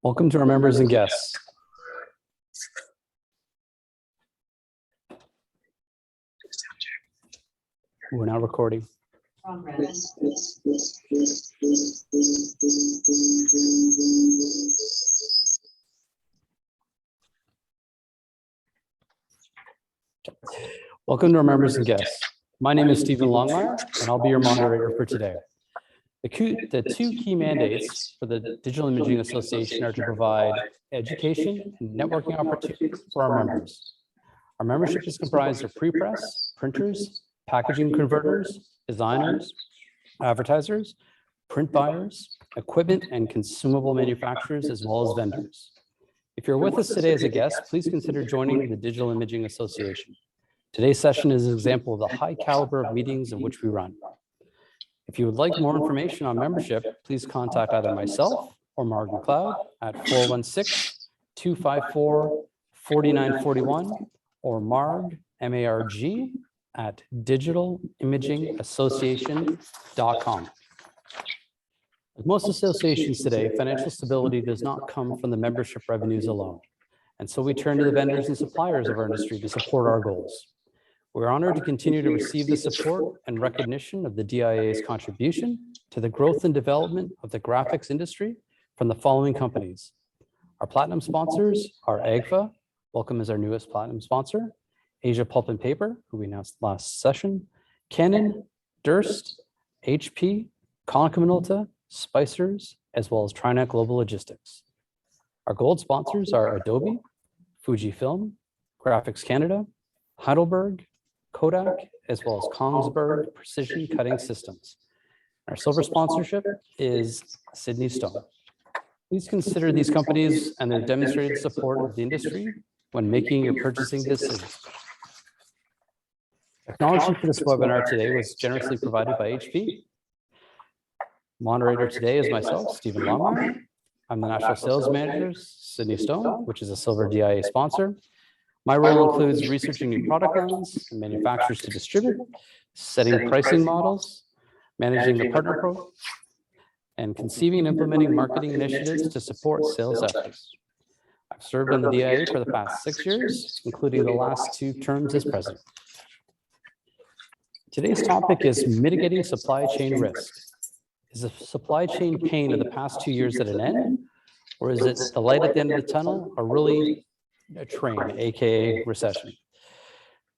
Welcome to our members and guests. We're now recording. Welcome to our members and guests. My name is Stephen Longmire, and I'll be your moderator for today. The two key mandates for the Digital Imaging Association are to provide education and networking opportunities for our members. Our membership is comprised of pre-press, printers, packaging converters, designers, advertisers, print buyers, equipment and consumable manufacturers, as well as vendors. If you're with us today as a guest, please consider joining the Digital Imaging Association. Today's session is an example of the high caliber of meetings in which we run. If you would like more information on membership, please contact either myself or Marg McLeod at 416-254-4941 or Marg, M-A-R-G, at digitalimagingassociation.com. Like most associations today, financial stability does not come from the membership revenues alone. And so we turn to the vendors and suppliers of our industry to support our goals. We're honored to continue to receive the support and recognition of the DIA's contribution to the growth and development of the graphics industry from the following companies. Our platinum sponsors are AGFA, welcome as our newest platinum sponsor, Asia Pulp and Paper, who we announced last session, Canon, Durst, HP, Konica Minolta, Spicers, as well as Trinet Global Logistics. Our gold sponsors are Adobe, Fujifilm, Graphics Canada, Heidelberg, Kodak, as well as Kongsberg Precision Cutting Systems. Our silver sponsorship is Sydney Stone. Please consider these companies and their demonstrated support of the industry when making your purchasing decisions. Technology for this webinar today was generously provided by HP. Moderator today is myself, Stephen Longmire. I'm the National Sales Manager, Sydney Stone, which is a silver DIA sponsor. My role includes researching new product lines and manufacturers to distribute, setting pricing models, managing the partner program, and conceiving and implementing marketing initiatives to support sales efforts. I've served on the DIA for the past 6 years, including the last 2 terms as president. Today's topic is mitigating supply chain risk. Is the supply chain pain of the past 2 years at an end, or is it the light at the end of the tunnel, or really a train, aka recession?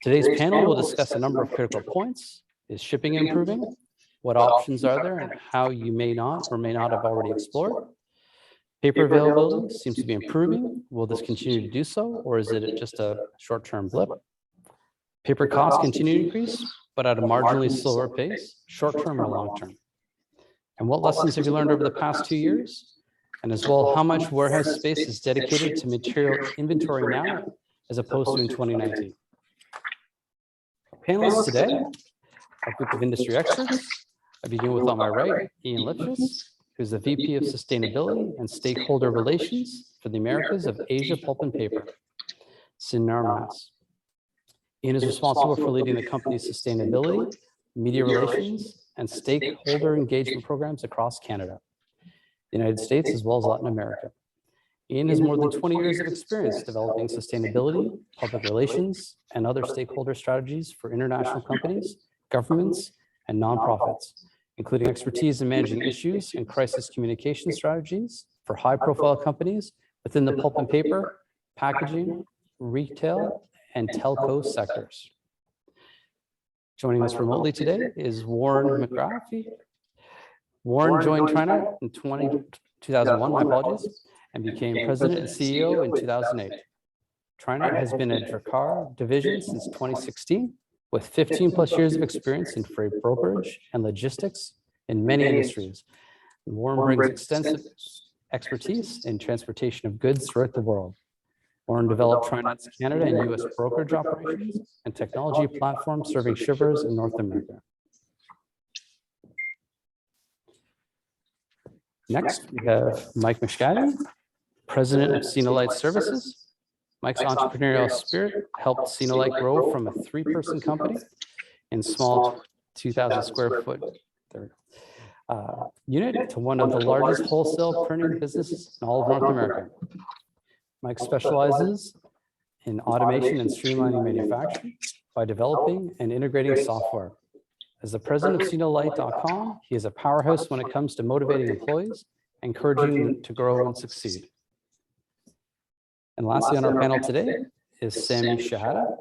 Today's panel will discuss a number of critical points. Is shipping improving? What options are there and how you may not or may not have already explored? Paper availability seems to be improving. Will this continue to do so, or is it just a short-term blip? Paper costs continue to increase, but at a marginally slower pace, short-term or long-term. And what lessons have you learned over the past 2 years? And as well, how much warehouse space is dedicated to material inventory now, as opposed to in 2019? Our panelists today are a group of industry experts. I begin with, on my right, Ian Lipschitz, who's the VP of Sustainability and Stakeholder Relations for the Americas of Asia Pulp and Paper, Sinnar, Mass. Ian is responsible for leading the company's sustainability, media relations, and stakeholder engagement programs across Canada, the United States, as well as Latin America. Ian has more than 20 years of experience developing sustainability, public relations, and other stakeholder strategies for international companies, governments, and nonprofits, including expertise in managing issues and crisis communication strategies for high-profile companies within the pulp and paper, packaging, retail, and telco sectors. Joining us remotely today is Warren McGrath. Warren joined Trinet in 2001, my apologies, and became president and CEO in 2008. Trinet has been a Drakkar division since 2016, with 15 plus years of experience in freight brokerage and logistics in many industries. And Warren brings extensive expertise in transportation of goods throughout the world. Warren developed Trinet's Canada and US brokerage operations and technology platforms serving shippers in North America. Next, we have Mike Mishkadi, president of Cenolite Services. Mike's entrepreneurial spirit helped Cenolite grow from a 3-person company in small 2,000 square foot unit to one of the largest wholesale printing businesses in all of North America. Mike specializes in automation and streamlining manufacturing by developing and integrating software. As the president of CNOlight.com, he is a powerhouse when it comes to motivating employees, encouraging them to grow and succeed. And lastly on our panel today is Sammy Shahada.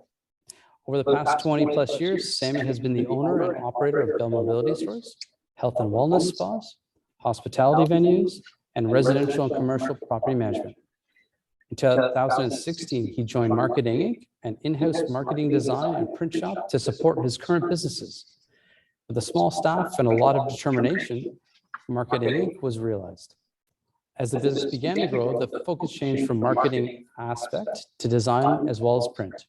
Over the past 20 plus years, Sammy has been the owner and operator of Bell Mobility Stores, health and wellness spas, hospitality venues, and residential and commercial property management. In 2016, he joined Marketing Inc., an in-house marketing design and print shop to support his current businesses. With a small staff and a lot of determination, Marketing Inc. was realized. As the business began to grow, the focus changed from marketing aspect to design as well as print.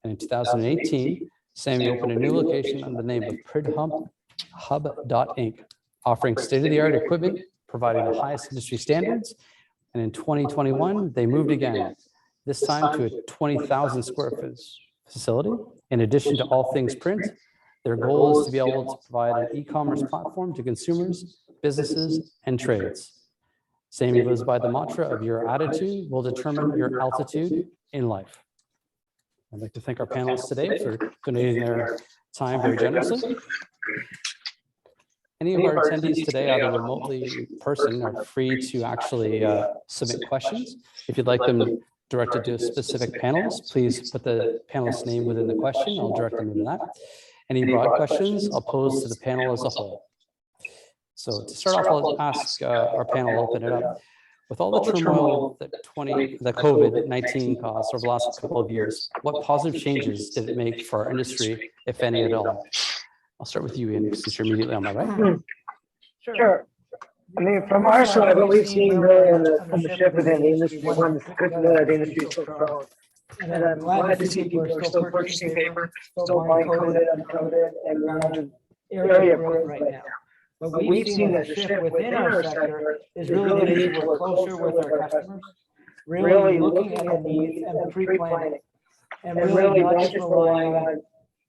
And in 2018, Sammy opened a new location under the name of PrintHub.Inc., offering state-of-the-art equipment, providing the highest industry standards. And in 2021, they moved again, this time to a 20,000 square foot facility. In addition to all things print, their goal is to be able to provide an e-commerce platform to consumers, businesses, and trades. Sammy lives by the mantra of your attitude will determine your altitude in life. I'd like to thank our panelists today for donating their time very generously. Any of our attendees today, either remotely or in person, are free to actually submit questions. If you'd like them directed to a specific panelist, please put the panelist's name within the question. I'll direct them into that. Any broad questions I'll pose to the panel as a whole. So to start off, I'll ask our panel, open it up. With all the turmoil that COVID-19 caused over the last couple of years, what positive changes did it make for our industry, if any at all? I'll start with you, Ian, since you're immediately on my right. Sure. I mean, from our side, what we've seen really from the shift within the industry, one, it's good to know that the industry is still growing. And I'm glad to see people are still purchasing paper, still buying coded, uncoded, and we're on an area of growth right now. But we've seen that the shift within our sector is really the need to work closer with our customers, really looking at the needs and pre-planning, and really not just relying on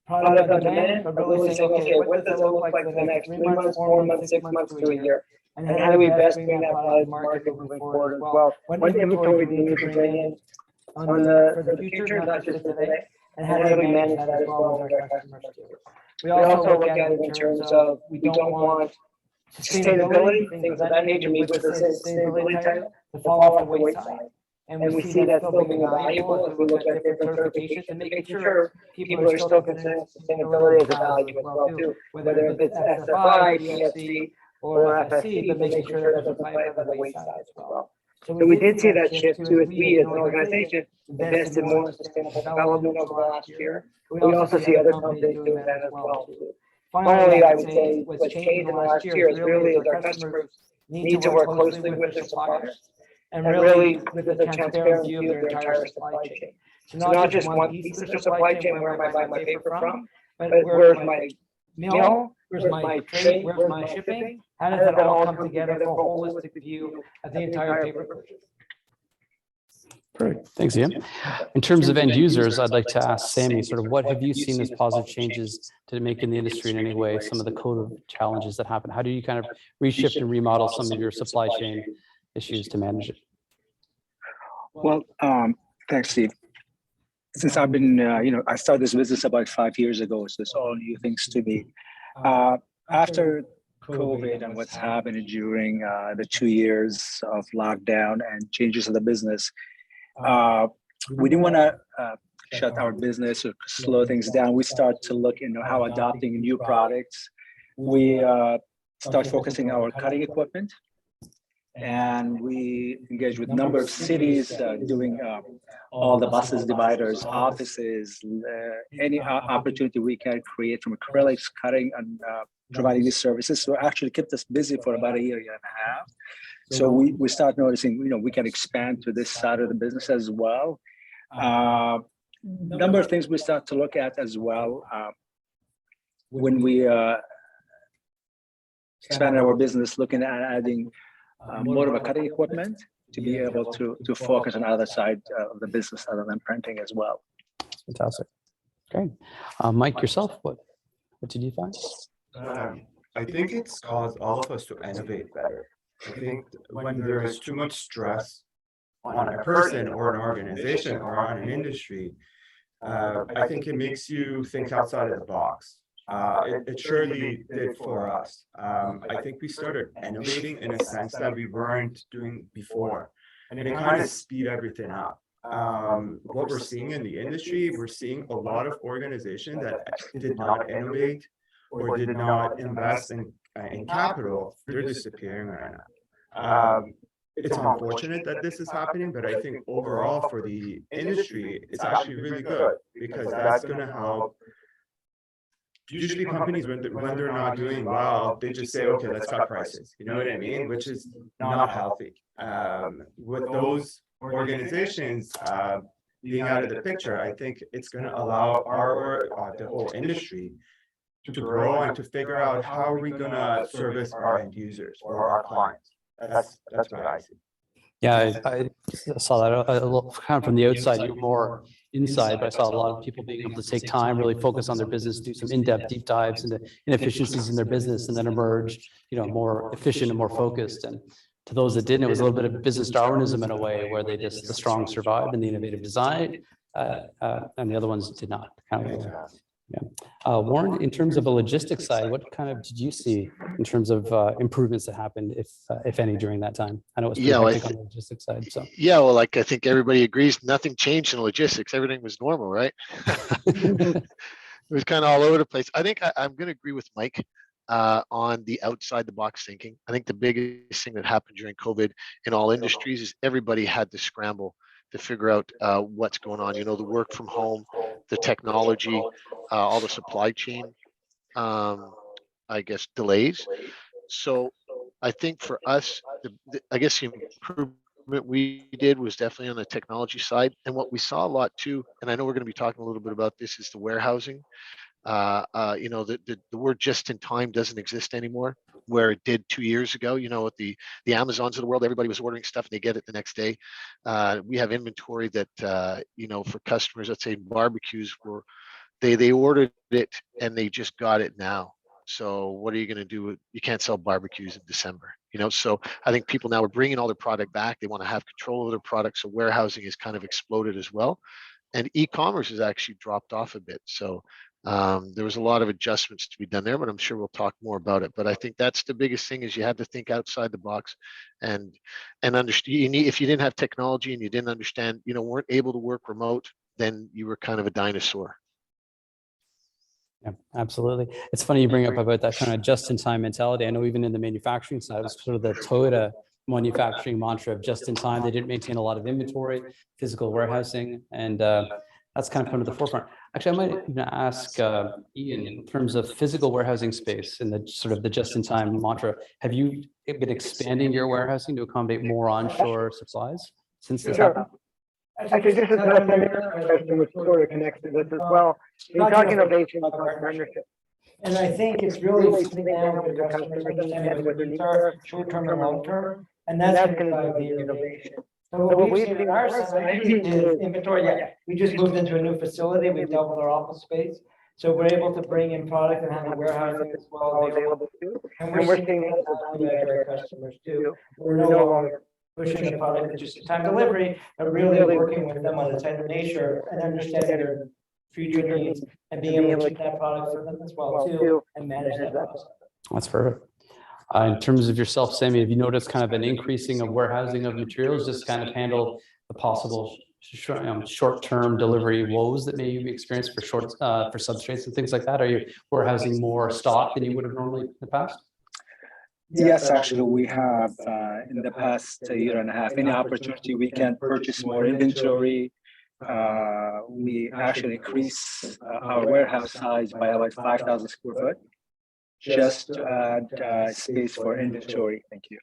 product on demand, but really saying, okay, what does it look like for the next 3 months, 4 months, 6 months to a year? And how do we best bring that product to market moving forward as well? What inventory do we need to bring in for the future, not just today? And how do we manage that as well with our customers too? We also look at it in terms of we don't want sustainability, things of that nature, meet with the sustainability title, to fall off the wayside. And we see that still being valuable as we look at different certifications and making sure people are still considering sustainability as a value as well too, whether it's SFI, PFC, or FSC, but making sure that doesn't fly over the wayside as well. So we did see that shift too as we as an organization invested more in sustainable development over the last year. We also see other companies doing that as well too. Finally, I would say what's changed in the last year is really as our customers need to work closely with their suppliers and really with a transparent view of their entire supply chain. So not just one piece of the supply chain, where am I buying my paper from, but where's my mill, where's my trade, where's my shipping, how does that all come together for a holistic view of the entire paper purchase? Perfect. Thanks, Ian. In terms of end users, I'd like to ask Sammy, sort of what have you seen as positive changes to make in the industry in any way, some of the code challenges that happen? How do you kind of reshift and remodel some of your supply chain issues to manage it? Well, thanks, Steve. Since I've been, I started this business about 5 years ago, so it's all new things to me. After COVID and what's happened during the 2 years of lockdown and changes in the business, we didn't want to shut our business or slow things down. We start to look into how adopting new products. We start focusing our cutting equipment, and we engage with a number of cities doing all the buses, dividers, offices, any opportunity we can create from acrylics, cutting, and providing these services. So it actually kept us busy for about a year and a half. So we start noticing, we can expand to this side of the business as well. Number of things we start to look at as well when we expand our business, looking at adding more of a cutting equipment to be able to focus on the other side of the business other than printing as well. Fantastic. Great. Mike, yourself, what did you find? I think it's caused all of us to innovate better. I think when there is too much stress on a person or an organization or on an industry, I think it makes you think outside of the box. It surely did for us. I think we started innovating in a sense that we weren't doing before, and it kind of speed everything up. What we're seeing in the industry, we're seeing a lot of organizations that did not innovate or did not invest in capital. They're disappearing right now. It's unfortunate that this is happening, but I think overall for the industry, it's actually really good because that's going to help. Usually companies, when they're not doing well, they just say, okay, let's cut prices. You know what I mean? Which is not healthy. With those organizations being out of the picture, I think it's going to allow the whole industry to grow and to figure out how are we going to service our end users or our clients. That's what I see. Yeah, I saw that a little kind of from the outside. You're more inside, but I saw a lot of people being able to take time, really focus on their business, do some in-depth deep dives into inefficiencies in their business, and then emerge, more efficient and more focused. And to those that didn't, it was a little bit of business Darwinism in a way, where the strong survived and the innovative design, and the other ones did not. Kind of. Yeah. Warren, in terms of a logistics side, what kind of did you see in terms of improvements that happened, if any, during that time? I know it was pretty hectic on the logistics side. So I think everybody agrees nothing changed in logistics. Everything was normal, right? It was kind of all over the place. I think I'm going to agree with Mike on the outside the box thinking. I think the biggest thing that happened during COVID in all industries is everybody had to scramble to figure out what's going on. The work from home, the technology, all the supply chain, delays. So I think for us, the improvement we did was definitely on the technology side. And what we saw a lot too, and I know we're going to be talking a little bit about this, is the warehousing. The word just in time doesn't exist anymore, where it did 2 years ago. With the Amazons of the world, everybody was ordering stuff and they get it the next day. We have inventory that for customers, let's say barbecues, were they ordered it and they just got it now. So what are you going to do? You can't sell barbecues in December. So I think people now are bringing all their product back. They want to have control of their product. So warehousing has kind of exploded as well, and e-commerce has actually dropped off a bit. So there was a lot of adjustments to be done there, but I'm sure we'll talk more about it. But I think that's the biggest thing, is you had to think outside the box and understand. If you didn't have technology and you didn't understand, weren't able to work remote, then you were kind of a dinosaur. Yeah, absolutely. It's funny you bring up about that kind of just-in-time mentality. I know even in the manufacturing side, it was sort of the Toyota manufacturing mantra of just-in-time. They didn't maintain a lot of inventory, physical warehousing, and that's kind of come to the forefront. Actually, I might even ask Ian, in terms of physical warehousing space and the sort of the just-in-time mantra, have you been expanding your warehousing to accommodate more onshore supplies since this happened? Actually, this is a similar question which sort of connects to this as well. You're talking innovation, about partnership. And I think it's really sitting down with your customers, understanding what their needs are, short-term and long-term, and that's going to drive the innovation. So what we've seen on our side is inventory. Yeah, we just moved into a new facility. We've doubled our office space. So we're able to bring in product and have the warehousing as well available too. And we're seeing that value add to our customers too. We're no longer pushing the product with just time delivery, but really working with them on the type of nature and understanding their future needs and being able to keep that product for them as well too, and manage that process. That's perfect. In terms of yourself, Sammy, have you noticed kind of an increasing of warehousing of materials, just kind of handle the possible short-term delivery woes that may be experienced for substrates and things like that? Are you warehousing more stock than you would have normally in the past? Yes, actually, we have in the past year and a half, any opportunity we can purchase more inventory. We actually increase our warehouse size by about 5,000 square foot, just to add space for inventory. Thank you.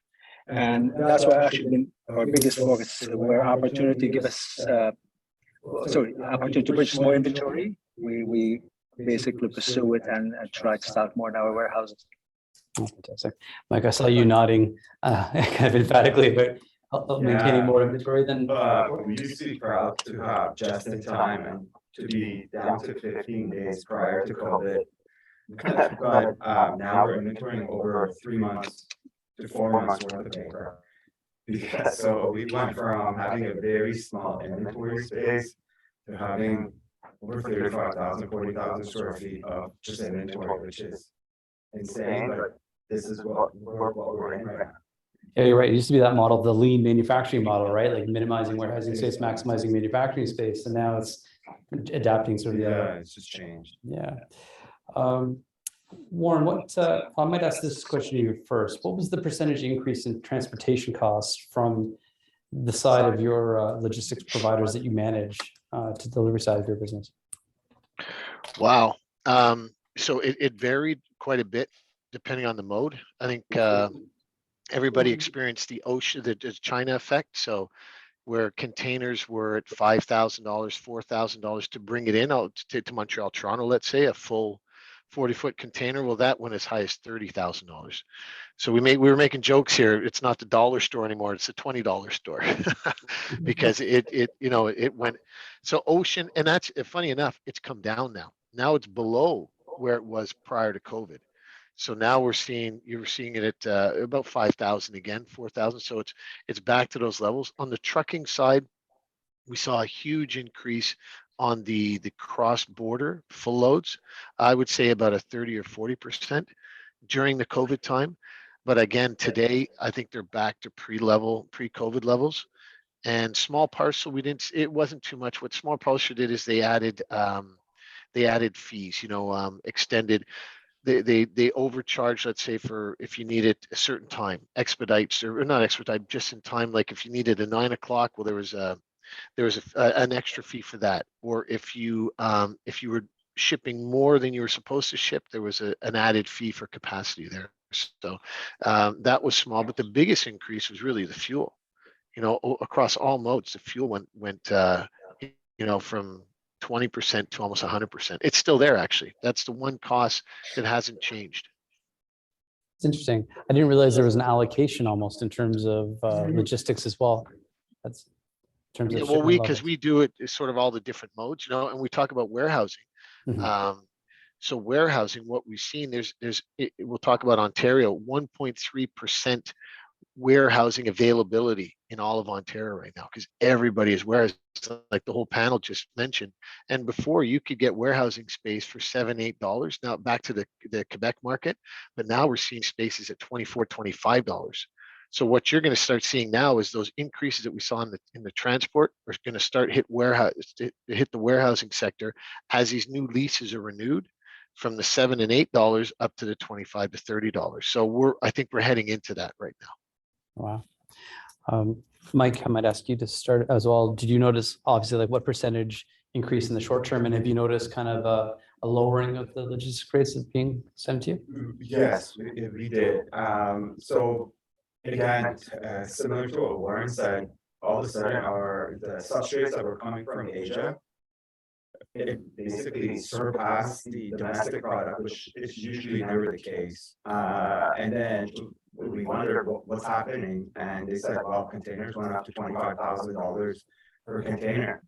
And that's what actually been our biggest focus, where opportunity give us, opportunity to purchase more inventory. We basically pursue it and try to stock more in our warehouses. Oh, fantastic. Mike, I saw you nodding kind of emphatically about maintaining more inventory than. We used to be proud to have just in time and to be down to 15 days prior to COVID. But now we're inventorying over 3 months to 4 months worth of paper. Because so we went from having a very small inventory space to having over 35,000, 40,000 square feet of just inventory, which is insane, but this is what we're in right now. Yeah, you're right. It used to be that model, the lean manufacturing model, right? Like minimizing warehousing space, maximizing manufacturing space. And now it's adapting sort of the other. It's just changed. Yeah. Warren, I might ask this question to you first. What was the percentage increase in transportation costs from the side of your logistics providers that you manage to the delivery side of your business? Wow. So it varied quite a bit depending on the mode. I think everybody experienced the China effect. So where containers were at $5,000, $4,000 to bring it in out to Montreal, Toronto, let's say a full 40-foot container. Well, that went as high as $30,000. So we were making jokes here. It's not the dollar store anymore. It's a $20 store because it went. So ocean, and that's funny enough, it's come down now. Now it's below where it was prior to COVID. So now you're seeing it at about 5,000 again, 4,000. So it's back to those levels. On the trucking side, we saw a huge increase on the cross-border full loads. I would say about a 30 or 40% during the COVID time. But again, today, I think they're back to pre-COVID levels. And small parcel, it wasn't too much. What small parcel did is they added fees, extended. They overcharge, let's say, for if you need it a certain time, expedites or not expedite, just in time. Like if you needed a 9 o'clock, well, there was an extra fee for that. Or if you were shipping more than you were supposed to ship, there was an added fee for capacity there. So that was small, but the biggest increase was really the fuel. Across all modes, the fuel went from 20% to almost 100%. It's still there, actually. That's the one cost that hasn't changed. It's interesting. I didn't realize there was an allocation almost in terms of logistics as well. That's in terms of because we do it sort of all the different modes, and we talk about warehousing. Mm-hmm. So warehousing, what we've seen, we'll talk about Ontario, 1.3% warehousing availability in all of Ontario right now, because everybody is warehousing, like the whole panel just mentioned. And before, you could get warehousing space for $7, $8. Now back to the Quebec market, but now we're seeing spaces at $24, $25. So what you're going to start seeing now is those increases that we saw in the transport are going to start hit the warehousing sector as these new leases are renewed from the $7 and $8 up to the $25 to $30. So I think we're heading into that right now. Wow. Mike, I might ask you to start as well. Did you notice, obviously, like what percentage increase in the short term, and have you noticed kind of a lowering of the logistics rates that's being sent to you? Yes, we did. So again, similar to what Warren said, all of a sudden the substrates that were coming from Asia, it basically surpassed the domestic product, which is usually never the case. And then we wondered what's happening, and they said, well, containers went up to $25,000 per container.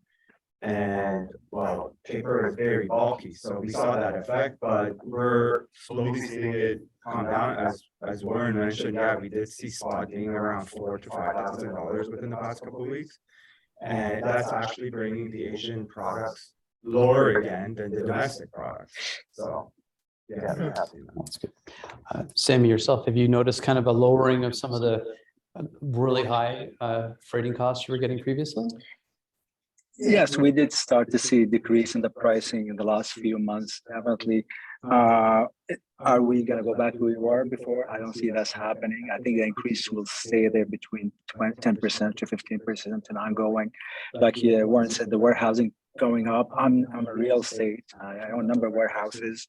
And well, paper is very bulky, so we saw that effect, but we're slowly seeing it come down. As Warren mentioned, yeah, we did see spot being around $4,000 to $5,000 within the past couple of weeks, and that's actually bringing the Asian products lower again than the domestic products. So yeah, That's good. Sammy, yourself, have you noticed kind of a lowering of some of the really high freighting costs you were getting previously? Yes, we did start to see a decrease in the pricing in the last few months, definitely. Are we going to go back to where we were before? I don't see that's happening. I think the increase will stay there between 10% to 15% and ongoing. Like Warren said, the warehousing going up. I'm a real estate. I own a number of warehouses.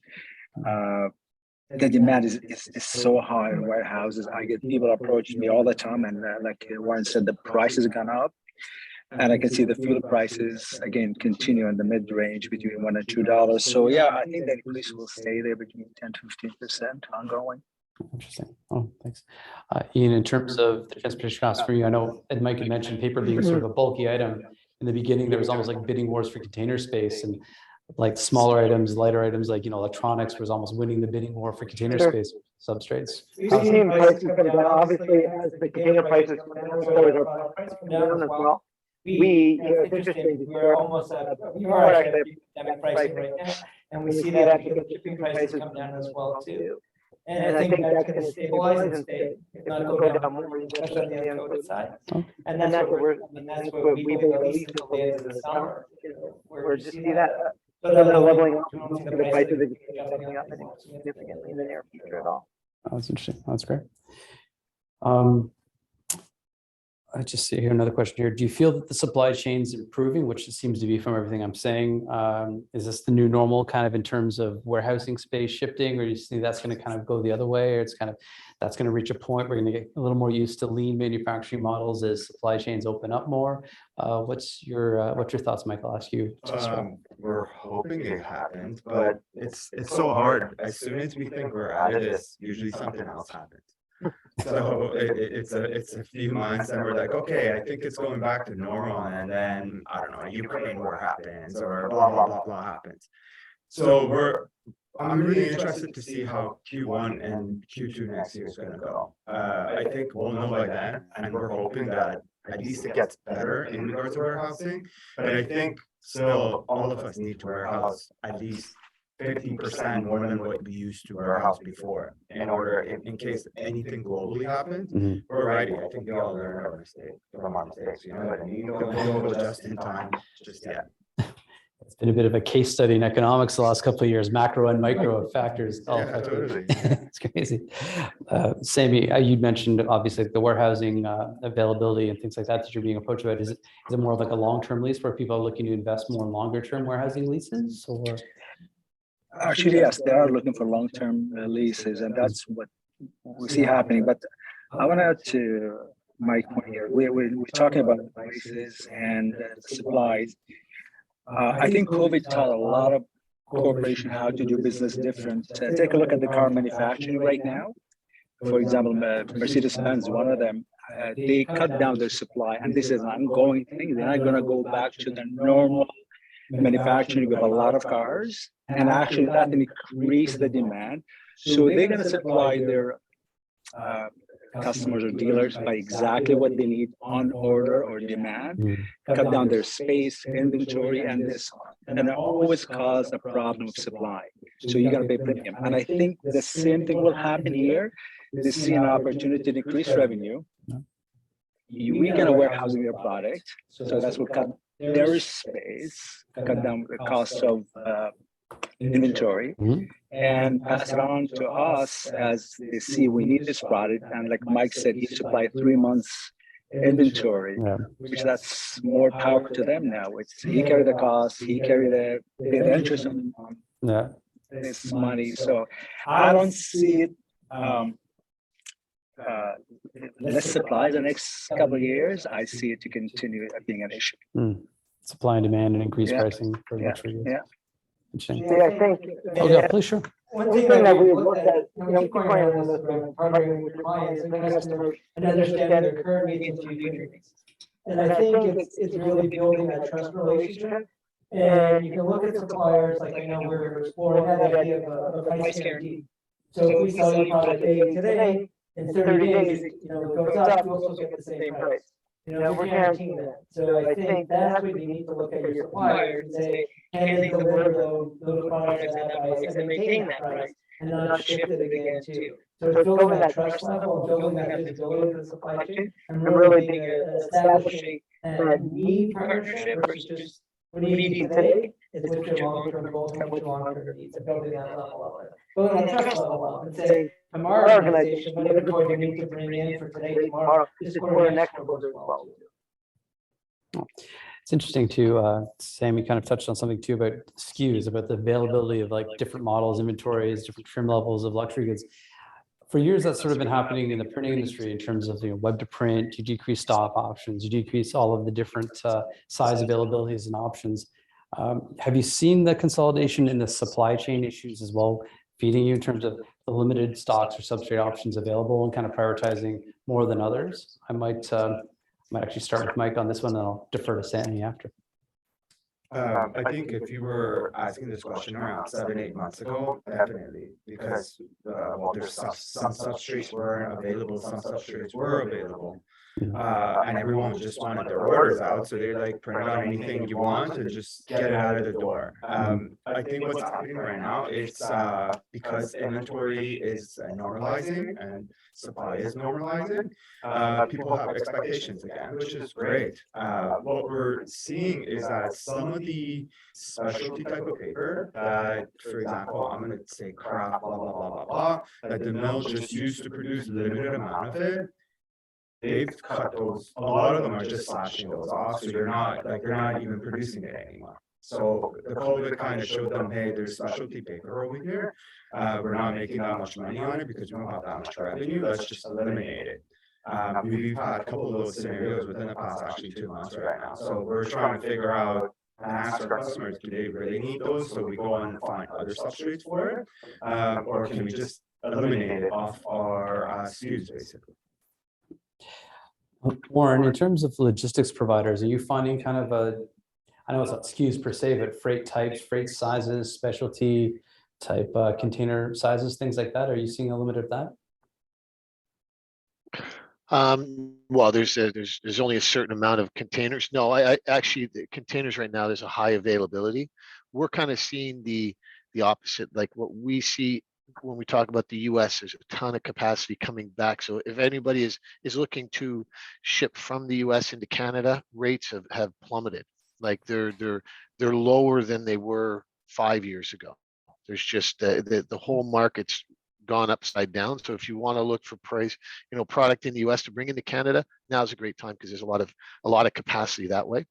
The demand is so high in warehouses. I get people approaching me all the time, and like Warren said, the prices have gone up. And I can see the fuel prices again continue in the mid range between $1 and $2. So yeah, I think the increase will stay there between 10 to 15% ongoing. Interesting. Oh, thanks. Ian, in terms of the transportation costs for you, I know Ed Mike had mentioned paper being sort of a bulky item. In the beginning, there was almost like bidding wars for container space. And like smaller items, lighter items, like, electronics was almost winning the bidding war for container Sure. space substrates. We've seen prices come down, obviously, as the container prices come down, so is our product price come down as well. It's interesting, we're almost at, we are actually at pandemic pricing right now, and we see that because shipping prices come down as well too. And I think that's gonna stabilize and stay, if not go down more, especially on the uncoated side. And that's what we believe at least until the end of the summer. We're just see that, leveling off, the prices are just jumping up anymore significantly in the near future at all. Oh, that's interesting. That's great. I just see here another question here. Do you feel that the supply chain is improving, which it seems to be from everything I'm saying? Is this the new normal kind of in terms of warehousing space shifting, or do you see that's going to kind of go the other way, or it's kind of that's going to reach a point where we're going to get a little more used to lean manufacturing models as supply chains open up more? What's your thoughts, Mike? I'll ask you. We're hoping it happens, but it's so hard. As soon as we think we're out of this, usually something else happens. So it's a few months and we're like, okay, I think it's going back to normal, and then I don't know, Ukraine war happens or blah blah blah blah happens. So I'm really interested to see how Q1 and Q2 next year is going to go. I think we'll know by then, and we're hoping that at least it gets better in regards to warehousing. But I think still all of us need to warehouse at least 50% more than what we used to warehouse before, in order, in case anything globally happens, we're ready. I think we all learn our mistakes from our mistakes. You know what I mean? Don't go just in time just yet. It's been a bit of a case study in economics the last couple of years, macro and micro factors. Yeah, totally. It's crazy. Sammy, you mentioned obviously the warehousing availability and things like that you're being approached about. Is it more like a long-term lease where people are looking to invest more in longer-term warehousing leases, or? Actually, yes, they are looking for long-term leases, and that's what we see happening. But I want to add to Mike's point here. We're talking about prices and supplies. I think COVID taught a lot of corporations how to do business different. Take a look at the car manufacturing right now. For example, Mercedes-Benz, one of them, they cut down their supply, and this is an ongoing thing. They're not going to go back to the normal manufacturing with a lot of cars, and actually that increase the demand. So they're going to supply their customers or dealers by exactly what they need on order or demand, cut down their space, inventory, and this on. And it always cause a problem of supply. So you got to pay premium. And I think the same thing will happen here. They see an opportunity to increase revenue. We're going to warehouse your product, so that's what cut their space, cut down the cost of inventory, and pass it on to us as they see we need this product. And like Mike said, he supplied 3 months inventory, which that's more power to them now. It's he carry the cost, he carry the interest on this money. So I don't see it less supply the next couple of years. I see it to continue being an issue. Supply and demand and increased pricing for luxury goods. Interesting. I think. Oh yeah, please, sure. One thing that we looked at, keep going on this, partnering with your clients and customers and understanding their current needs and future needs. And I think it's really building that trust relationship. And you can look at suppliers, like I know we're exploring that idea of a price guarantee. So if we sell you product A today, in 30 days, it goes up, you also get the same price. We're guaranteeing that. So I think that's what you need to look at your suppliers and say, can they deliver those products at that price and maintain that price and not shift it again too. So it's building that trust level, building that visibility of the supply chain, and really being establishing a need partnership versus just what do you need today? It's what your long-term goals and what your long-term needs, and building that level up. Building that trust level up and say, from our organization, what inventory do we need to bring in for today, tomorrow, this quarter, next quarter as well. It's interesting too, Sam, you kind of touched on something too about SKUs, about the availability of like different models, inventories, different trim levels of luxury goods. For years, that's sort of been happening in the printing industry in terms of web to print. You decrease stock options, you decrease all of the different size availabilities and options. Have you seen the consolidation in the supply chain issues as well, feeding you in terms of the limited stocks or substrate options available and kind of prioritizing more than others? I might actually start with Mike on this one, and I'll defer to Sammy after. I think if you were asking this question around 7, 8 months ago, definitely, because well, there's some substrates weren't available, some substrates were available. And everyone just wanted their orders out, so they like print it on anything you want and just get it out of the door. I think what's happening right now, it's because inventory is normalizing and supply is normalizing. People have expectations again, which is great. What we're seeing is that some of the specialty type of paper that, for example, I'm going to say craft, blah, blah, blah, blah, blah, that the mill just used to produce limited amount of it, they've cut those, a lot of them are just slashing those off, so they're not even producing it anymore. So the COVID kind of showed them, hey, there's specialty paper over here. We're not making that much money on it because we don't have that much revenue. Let's just eliminate it. We've had a couple of those scenarios within the past actually 2 months right now. So we're trying to figure out and ask our customers, do they really need those? So we go on and find other substrates for it, or can we just eliminate it off our SKUs basically? Warren, in terms of logistics providers, are you finding kind of I know it's not SKUs per se, but freight types, freight sizes, specialty type container sizes, things like that? Are you seeing a limit of that? Well, there's only a certain amount of containers. No, I actually, the containers right now, there's a high availability. We're kind of seeing the opposite, like what we see when we talk about the US, there's a ton of capacity coming back. So if anybody is looking to ship from the US into Canada, rates have plummeted. Like they're lower than they were 5 years ago. There's just the whole market's gone upside down. So if you want to look for price, product in the US to bring into Canada, now's a great time because there's a lot of capacity that way.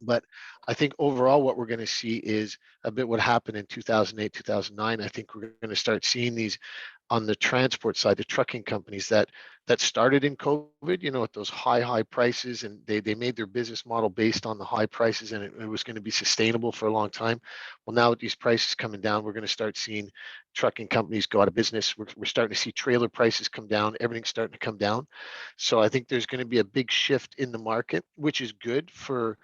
But I think overall what we're going to see is a bit what happened in 2008, 2009. I think we're going to start seeing these on the transport side, the trucking companies that started in COVID, at those high prices, and they made their business model based on the high prices, and it was going to be sustainable for a long time. Well, now with these prices coming down, we're going to start seeing trucking companies go out of business. We're starting to see trailer prices come down. Everything's starting to come down. So I think there's going to be a big shift in the market, which is good for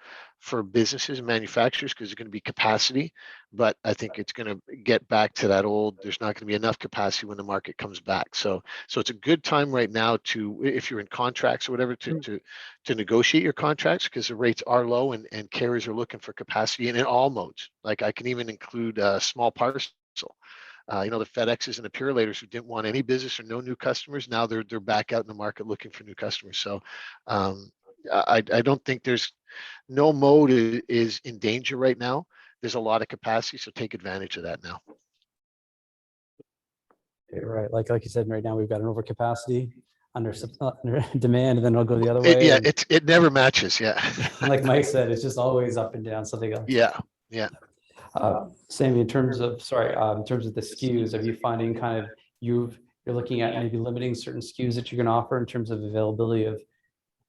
businesses and manufacturers because there's going to be capacity. But I think it's going to get back to that old, there's not going to be enough capacity when the market comes back. So it's a good time right now to, if you're in contracts or whatever, to negotiate your contracts because the rates are low and carriers are looking for capacity and in all modes. Like I can even include small parcel. The FedExes and the Purelators who didn't want any business or no new customers, now they're back out in the market looking for new customers. So I don't think there's no mode is in danger right now. There's a lot of capacity, so take advantage of that now. Right, like you said, right now we've got an overcapacity, under demand, and then it'll go the other way. Yeah, it never matches. Yeah. Like Mike said, it's just always up and down. Something else. Yeah. Sammy, in terms of the SKUs, are you finding kind of you're looking at maybe limiting certain SKUs that you're going to offer in terms of availability of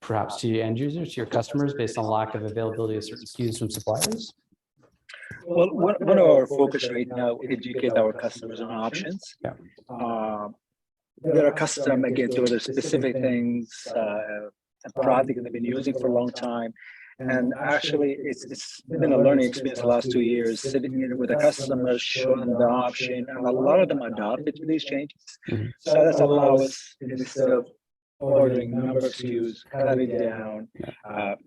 perhaps to your end users, to your customers, based on lack of availability of certain SKUs from suppliers? Well, one of our focus right now, educate our customers on options. Yeah. There are customers, again, there are specific things, a product they've been using for a long time. And actually, it's been a learning experience the last 2 years, sitting with the customers, showing them the option, and a lot of them adopted to these changes. Mm-hmm. So that's allow us, instead of ordering number of SKUs, cut it down,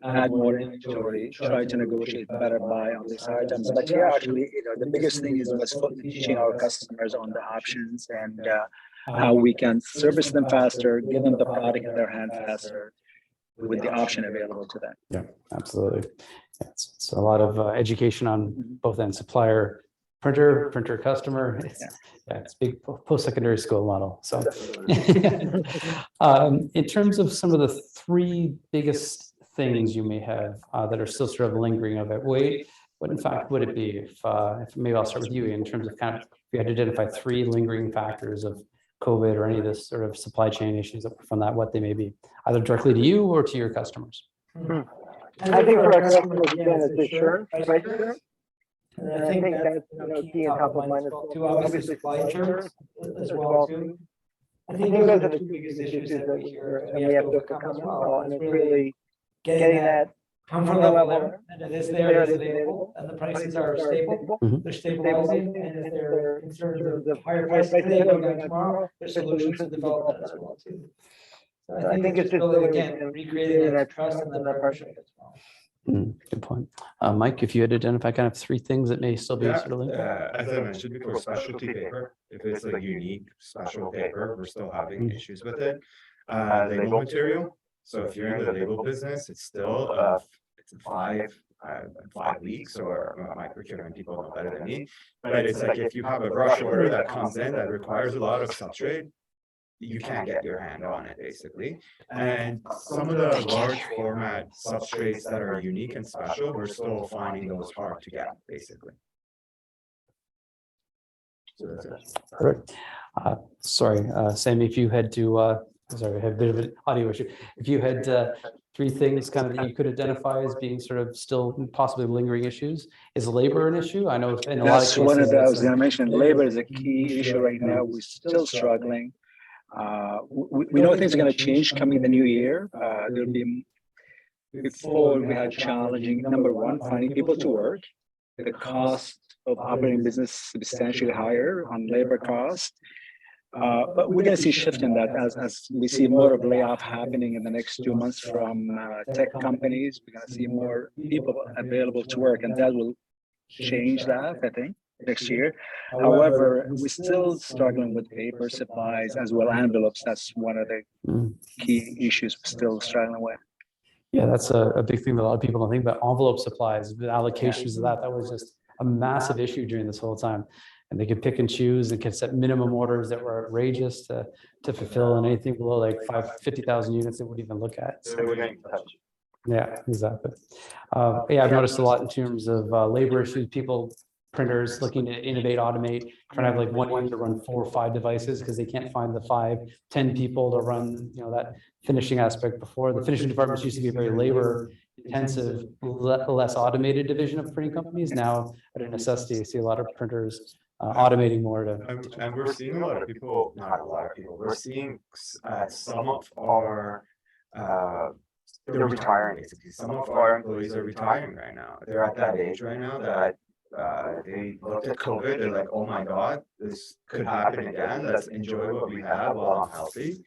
add more inventory, try to negotiate better buy on these items. But yeah, actually, the biggest thing is was teaching our customers on the options and how we can service them faster, give them the product in their hand faster, with the option available to them. Yeah, absolutely. Yeah, it's a lot of education on both ends, supplier, printer customer. It's big post-secondary school model. So in terms of some of the 3 biggest things you may have that are still sort of lingering of it, what in fact would it be if maybe I'll start with you in terms of kind of if you had to identify 3 lingering factors of COVID or any of this sort of supply chain issues from that, what they may be, either directly to you or to your customers? I think for our customers, again, it's assurance, right? And I think that's key and top of mind as well. Obviously, supply insurance as well too. I think those are the 2 biggest issues that we have to overcome as well. And it's really getting that comfort level there, and it is there, it is available, and the prices are stable. Mhm. They're stabilizing, and if there are concerns of higher prices today going down tomorrow, there's solutions to develop that as well too. So I think it's just really, again, recreating that trust and that partnership as well. Good point. Mike, if you had to identify kind of three things that may still be Yeah, sort of linked. as I mentioned before, specialty paper, if it's a unique special paper, we're still having issues with it. Label material. So if you're in the label business, it's still it's a 5 weeks, or my procurement people know better than me. But it's like if you have a brush order that comes in that requires a lot of substrate, you can't get your hand on it basically. And some of the large format substrates that are unique and special, we're still finding those hard to get basically. So that's it. Perfect. Sorry, Sammy, if you had to, sorry, I have a bit of an audio issue. If you had three things kind of that you could identify as being sort of still possibly lingering issues, is labor an issue? I know in a lot of That's cases. one of the, I was that's going to mention, labor is a key issue right now. We're still struggling. We know things are going to change coming the new year. There'll be, before we had challenging, number one, finding people to work. The cost of operating business substantially higher on labor cost. But we're going to see a shift in that as we see more of layoff happening in the next 2 months from tech companies. We're going to see more people available to work, and that will change that, I think, next year. However, we're still struggling with paper supplies as well envelopes. That's one of the key issues we're still struggling with. Yeah, that's a big thing that a lot of people don't think about. Envelope supplies, the allocations of that was just a massive issue during this whole time. And they could pick and choose and could set minimum orders that were outrageous to fulfill, and anything below like 50,000 units they wouldn't even look at. So, yeah, exactly. Yeah, I've noticed a lot in terms of labor issues, printers looking to innovate, automate, trying to have like one unit to run 4 or 5 devices because they can't find the 5-10 people to run, that finishing aspect. Before, the finishing departments used to be a very labor intensive, less automated division of printing companies. Now, at a necessity, I see a lot of printers automating more to. And we're seeing a lot of people, not a lot of people, we're seeing some of our they're retiring basically. Some of our employees are retiring right now. They're at that age right now that they looked at COVID, they're like, oh my God, this could happen again. Let's enjoy what we have while I'm healthy.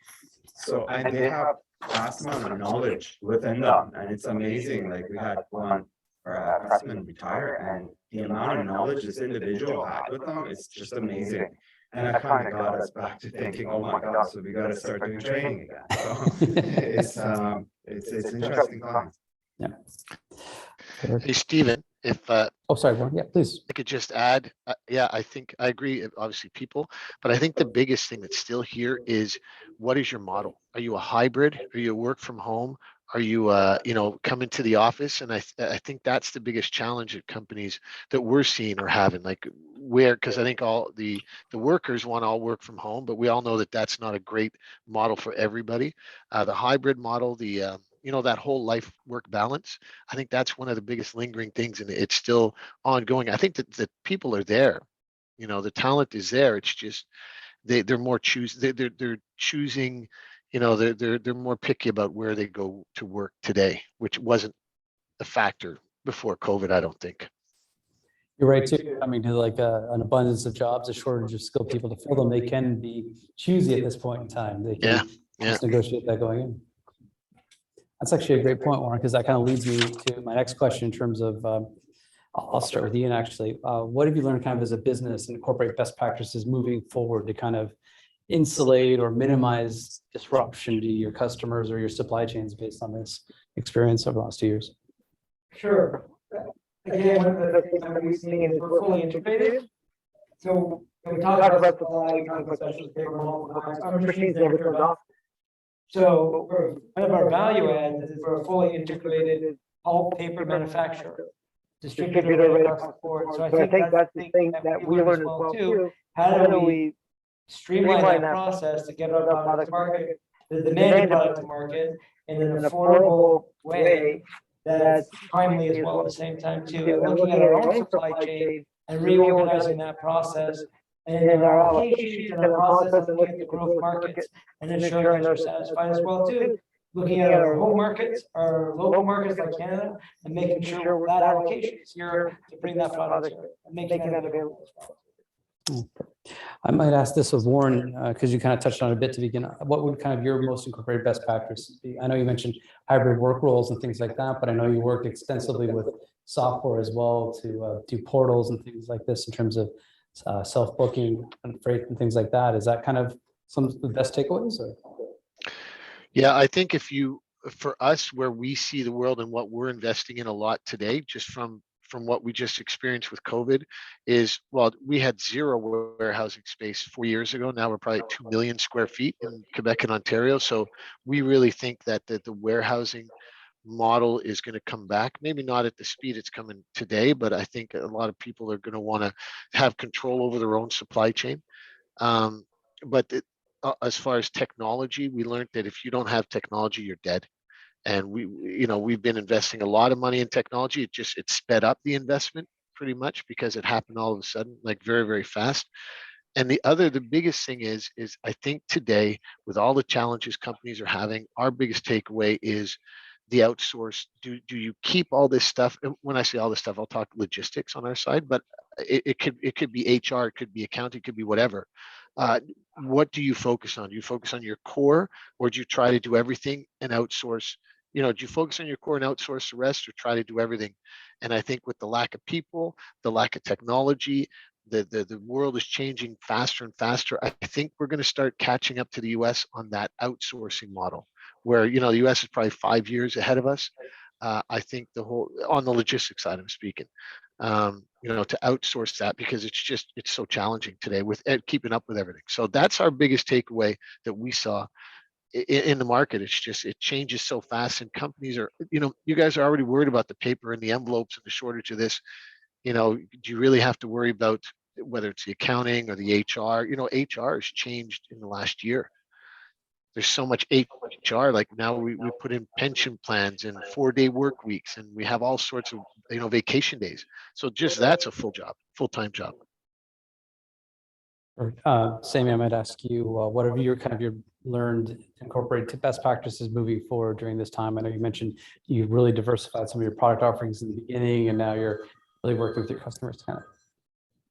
So, and they have vast amount of knowledge within them. And it's amazing. Like we had one pressman retire, and the amount of knowledge this individual had with them, it's just amazing. And that kind of got us back to thinking, oh my God, so we got to start doing training again. So it's interesting times. Yeah. Hey, Stephen, if oh, sorry, Warren. Yeah, please. I could just add, yeah, I think I agree, obviously people, but I think the biggest thing that's still here is, what is your model? Are you a hybrid? Are you a work from home? Are you, come into the office? And I think that's the biggest challenge that companies that we're seeing are having, like because I think all the workers want all work from home, but we all know that that's not a great model for everybody. The hybrid model, that whole life work balance, I think that's one of the biggest lingering things, and it's still ongoing. I think that the people are there, the talent is there. It's just they're more they're choosing, they're more picky about where they go to work today, which wasn't a factor before COVID, I don't think. You're right too. I mean, to like an abundance of jobs, a shortage of skilled people to fill them, they can be choosy at this point in time. They can just negotiate that going in. That's actually a great point, Warren, because that kind of leads me to my next question in terms of, I'll start with Ian actually. What have you learned kind of as a business and incorporate best practices moving forward to kind of insulate or minimize disruption to your customers or your supply chains based on this experience over the last 2 years? Sure. Again, one of the things that we've seen is we're fully integrated. So when we talk about supply, we talk about specialty paper, our machines never turned off. So one of our value adds is we're a fully integrated pulp paper manufacturer, distributor right across the board. So I think that's the thing that we learned as well too. How do we streamline that process to get our product to market, the demanded product to market in an affordable way that's timely as well at the same time too, and looking at our own supply chain and reorganizing that process and our allocations and our process and looking at the growth markets and ensuring they're satisfied as well too. looking at our home markets, our local markets like Canada, and making sure that allocation is here to bring that product here and making that available as well. I might ask this of Warren, because you kind of touched on it a bit to begin. What would kind of your most incorporated best practice be? I know you mentioned hybrid work roles and things like that, but I know you worked extensively with software as well to do portals and things like this in terms of self-booking and freight and things like that. Is that kind of some of the best takeaways? Or? Yeah, I think for us, where we see the world and what we're investing in a lot today, just from what we just experienced with COVID, is, well, we had zero warehousing space 4 years ago. Now we're probably 2 million square feet in Quebec and Ontario. So we really think that the warehousing model is going to come back, maybe not at the speed it's coming today, but I think a lot of people are going to want to have control over their own supply chain. But as far as technology, we learned that if you don't have technology, you're dead. And we've been investing a lot of money in technology. It sped up the investment pretty much because it happened all of a sudden, like very, very fast. And the biggest thing is I think today, with all the challenges companies are having, our biggest takeaway is the outsource. Do you keep all this stuff? And when I say all this stuff, I'll talk logistics on our side, but it could be HR, it could be accounting, it could be whatever. What do you focus on? Do you focus on your core, or do you try to do everything and outsource? Do you focus on your core and outsource the rest, or try to do everything? And I think with the lack of people, the lack of technology, the world is changing faster and faster. I think we're going to start catching up to the US on that outsourcing model, where the US is probably 5 years ahead of us. I think on the logistics side, I'm speaking, to outsource that, because it's so challenging today with keeping up with everything. So that's our biggest takeaway that we saw in the market. It changes so fast, and companies are, you guys are already worried about the paper and the envelopes and the shortage of this. Do you really have to worry about whether it's the accounting or the HR? HR has changed in the last year. There's so much HR. Like now we put in pension plans and 4-day work weeks, and we have all sorts of vacation days. So just that's a full-time job. Sammy, I might ask you, what have you learned, incorporated to best practices moving forward during this time? I know you mentioned you've really diversified some of your product offerings in the beginning, and now you're really working with your customers to kind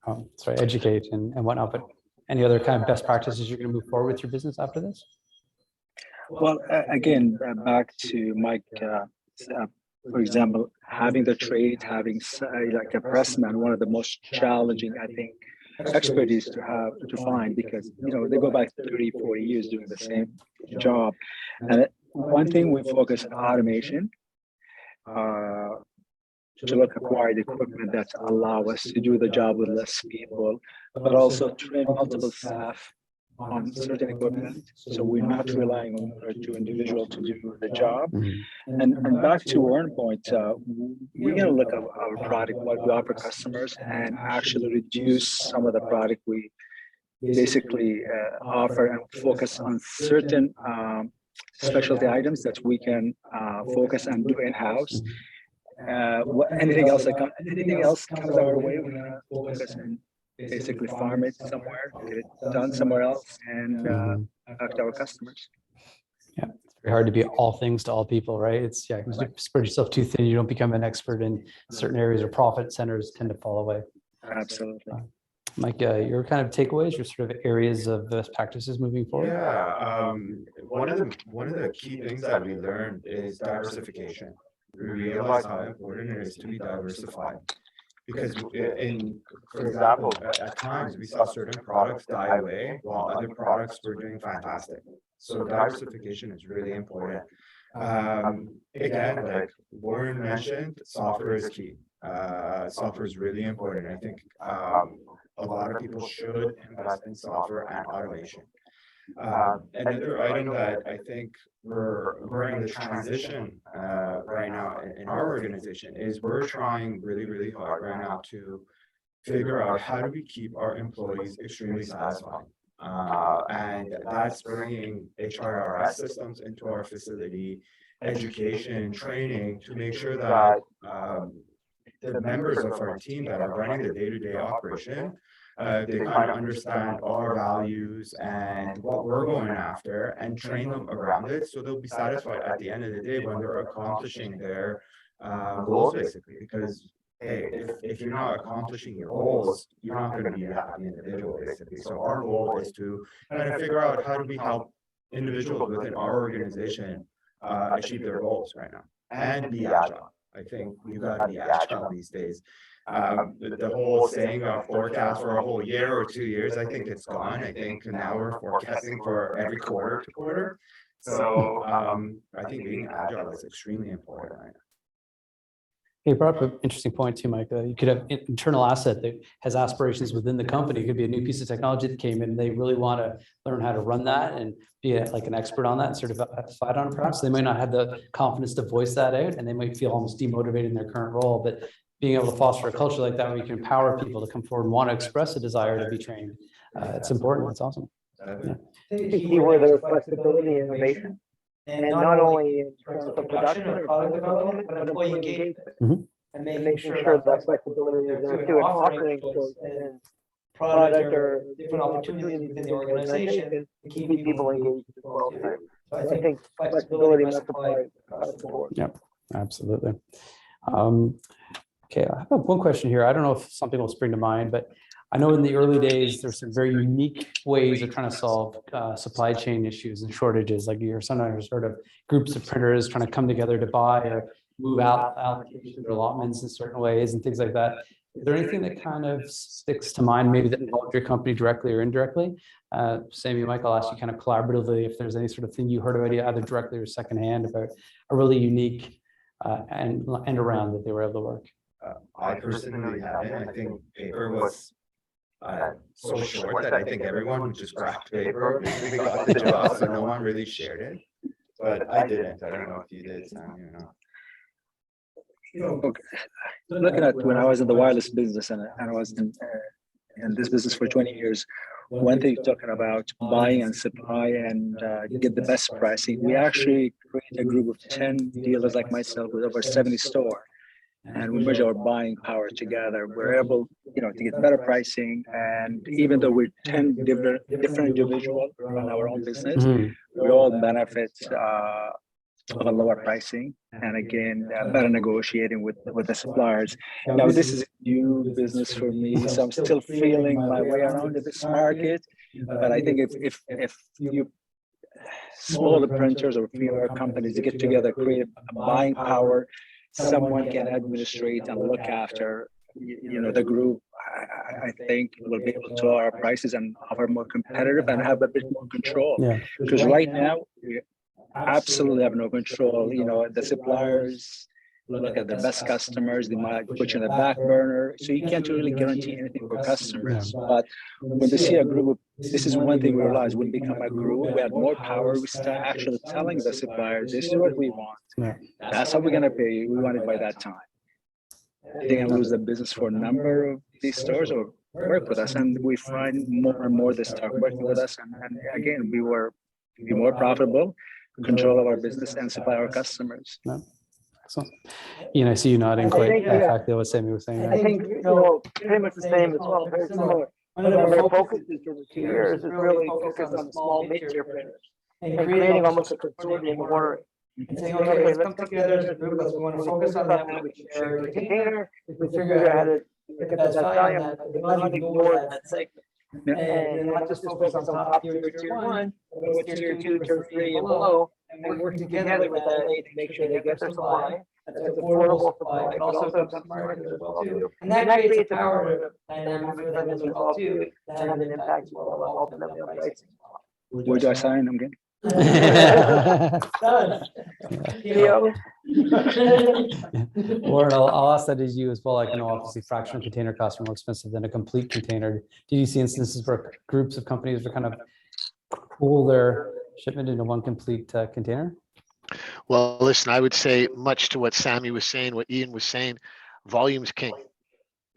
of educate and whatnot. But any other kind of best practices you're going to move forward with your business after this? Well, again, back to Mike, for example, having the trade, having like a pressman, one of the most challenging, I think, expertise to find, because they go back 30-40 years doing the same job. And one thing we focus on automation, to acquire the equipment that allow us to do the job with less people, but also train multiple staff on certain equipment, so we're not relying on 1 or 2 individuals to do the job. Mm-hmm. And back to Warren's point, we're going to look at our product, what we offer customers, and actually reduce some of the product we basically offer, and focus on certain specialty items that we can focus and do in-house. Anything else comes our way, we're going to focus and basically farm it somewhere, get it done somewhere else, and back to our customers. Yeah, it's very hard to be all things to all people, right? It's you spread yourself too thin, you don't become an expert in certain areas, or profit centers tend to fall away. Absolutely. Mike, your kind of takeaways, your sort of areas of best practices moving forward? Yeah, one of the key things that we learned is diversification. We realized how important it is to be diversified. Because for example, at times we saw certain products die away while other products were doing fantastic. So diversification is really important. Again, like Warren mentioned, software is key. Software is really important. I think a lot of people should invest in software and automation. Another item that I think we're in the transition right now in our organization is we're trying really, really hard right now to figure out how do we keep our employees extremely satisfied. And that's bringing HRIS systems into our facility, education, training, to make sure that the members of our team that are running the day-to-day operation They kind of understand our values and what we're going after and train them around it. So they'll be satisfied at the end of the day when they're accomplishing their goals, basically. Because hey, if you're not accomplishing your goals, you're not going to be a happy individual, basically. So our goal is to kind of figure out how do we help individuals within our organization achieve their goals right now and be agile. I think you got to be agile these days. The whole saying of forecast for a whole year or 2 years, I think it's gone. I think now we're forecasting for every quarter to quarter. So I think being agile is extremely important right now. You brought up an interesting point too, Mike. You could have an internal asset that has aspirations within the company. It could be a new piece of technology that came in. They really want to learn how to run that and be like an expert on that and sort of fight on it perhaps. They might not have the confidence to voice that out, and they might feel almost demotivated in their current role. But being able to foster a culture like that where you can empower people to come forward and want to express a desire to be trained, it's important. It's awesome. The key word there was flexibility and innovation. And not only in terms of production or product development, but employee engagement. And making sure that flexibility is there too, and offering and product or different opportunities within the organization to keep people engaged as well. So I think flexibility must apply across the board. Yep, absolutely. Okay, I have one question here. I don't know if something will spring to mind, but I know in the early days, there's some very unique ways of trying to solve supply chain issues and shortages. Like you're sometimes sort of groups of printers trying to come together to buy or move out allocations or allotments in certain ways and things like that. Is there anything that kind of sticks to mind, maybe that involved your company directly or indirectly? Sammy, Mike, I'll ask you kind of collaboratively if there's any sort of thing you heard about either directly or secondhand about a really unique end around that they were able to work. I personally haven't. I think paper was so short that I think everyone just grabbed paper and got the job, so no one really shared it. But I didn't. I don't know if you did, Sam, you know. Okay. Looking at when I was in the wireless business and I was in this business for 20 years, one thing talking about buying and supply and get the best pricing, we actually created a group of 10 dealers like myself with over 70 stores. And we merge our buying power together. We're able, to get better pricing. And even though we're 10 different individuals run our own business, we all benefit of a lower pricing. And again, better negotiating with the suppliers. Now, this is a new business for me, so I'm still feeling my way around in this market. But I think if you smaller printers or fewer companies to get together, create a buying power, someone can administrate and look after, the group. I think we'll be able to lower our prices and offer more competitive and have a bit more control. Yeah. Because right now we absolutely have no control. The suppliers look at the best customers, they might put you in the back burner. So you can't really guarantee anything for customers. Yeah. But when they see a group, this is one thing we realized, when we become a group, we had more power. We start actually telling the suppliers, this is what we want. Yeah. That's how we're going to pay you. We want it by that time. They're going to lose the business for a number of these stores or work with us. And we find more and more they start working with us. And again, we be more profitable, control of our business and supply our customers. Yeah. Excellent. I see you nodding quite exactly what Sammy was saying. I think, pretty much the same as well, very similar. One of our focuses for the 2 years is really focused on the small mid-tier printers and creating almost a consortium of ordering. And saying, okay, let's come together as a group, we want to focus on that, we can share a container, we figure out how to get that value on that, but not ignore that segment. Yeah. And not just focus on top tier 1, but with tier 2, tier 3 and below, and work together with that to make sure they get their supply. That's affordable supply, but also some market as well too. And that creates a power dynamic for them as well too, to have an impact as well, ultimately on pricing. Where do I sign? I'm good. Warren, I'll ask that as you as well. I can know obviously fractional container costs are more expensive than a complete container. Did you see instances where groups of companies were kind of pool their shipment into one complete container? Well, listen, I would say much to what Sammy was saying, what Ian was saying, volume's king.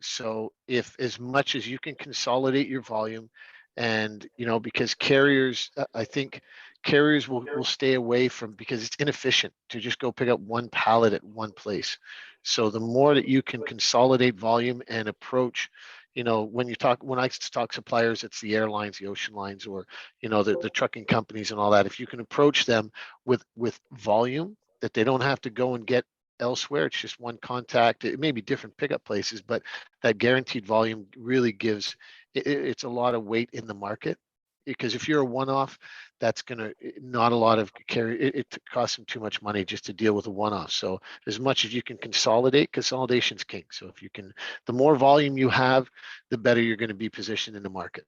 So if as much as you can consolidate your volume and, because carriers, I think carriers will stay away from, because it's inefficient to just go pick up one pallet at one place. So the more that you can consolidate volume and approach, when I talk suppliers, it's the airlines, the ocean lines, or, the trucking companies and all that. If you can approach them with volume that they don't have to go and get elsewhere, it's just one contact. It may be different pickup places, but that guaranteed volume really gives it's a lot of weight in the market. Because if you're a one-off, that's gonna not a lot of carry. It costs them too much money just to deal with a one-off. So as much as you can consolidate, consolidation's king. So if you can, the more volume you have, the better you're going to be positioned in the market.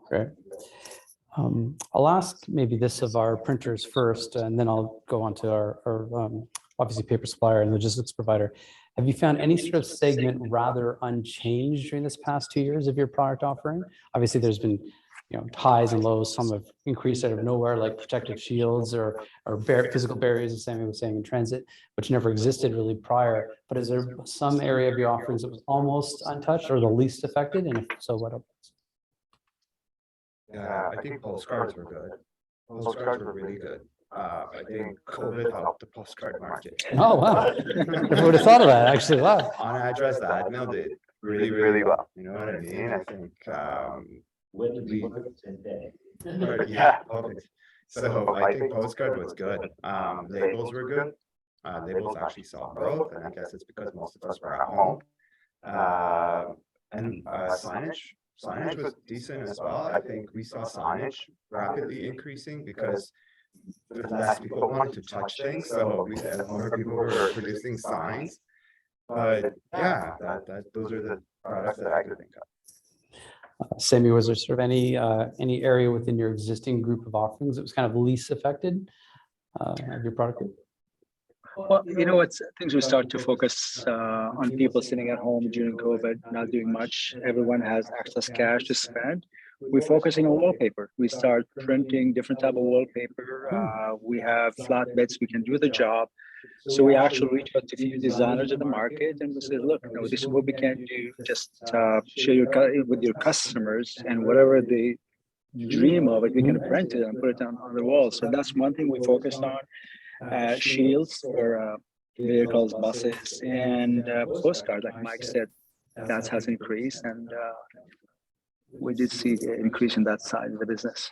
Great. I'll ask maybe this of our printers first, and then I'll go on to our obviously paper supplier and logistics provider. Have you found any sort of segment rather unchanged during this past 2 years of your product offering? Obviously, there's been highs and lows. Some have increased out of nowhere, like protective shields or physical barriers, the same was saying in transit, which never existed really prior. But is there some area of your offerings that was almost untouched or the least affected? And if so, what else? Yeah, I think postcards were good. Postcards were really good. I think COVID helped the postcard market. Oh, wow. Never would have thought of that, actually. Wow. Unaddressed ad mail did really well. You know what I mean? I think yeah, okay. So I think postcard was good. Labels were good. Labels actually saw growth, and I guess it's because most of us were at home. And signage was decent as well. I think we saw signage rapidly increasing because less people wanted to touch things, so we had more people were producing signs. But yeah, those are the products that I could think of. Sammy, was there sort of any area within your existing group of offerings that was kind of least affected of your product group? Well, it's things we start to focus on people sitting at home during COVID, not doing much. Everyone has excess cash to spend. We're focusing on wallpaper. We start printing different type of wallpaper. We have flatbeds, we can do the job. So we actually reach out to a few designers in the market and we say, look, this is what we can do. Just share with your customers, and whatever they dream of it, we can print it and put it on the wall. So that's one thing we focused on. Shields for vehicles, buses, and postcards, like Mike said, that has increased, and we did see an increase in that side of the business.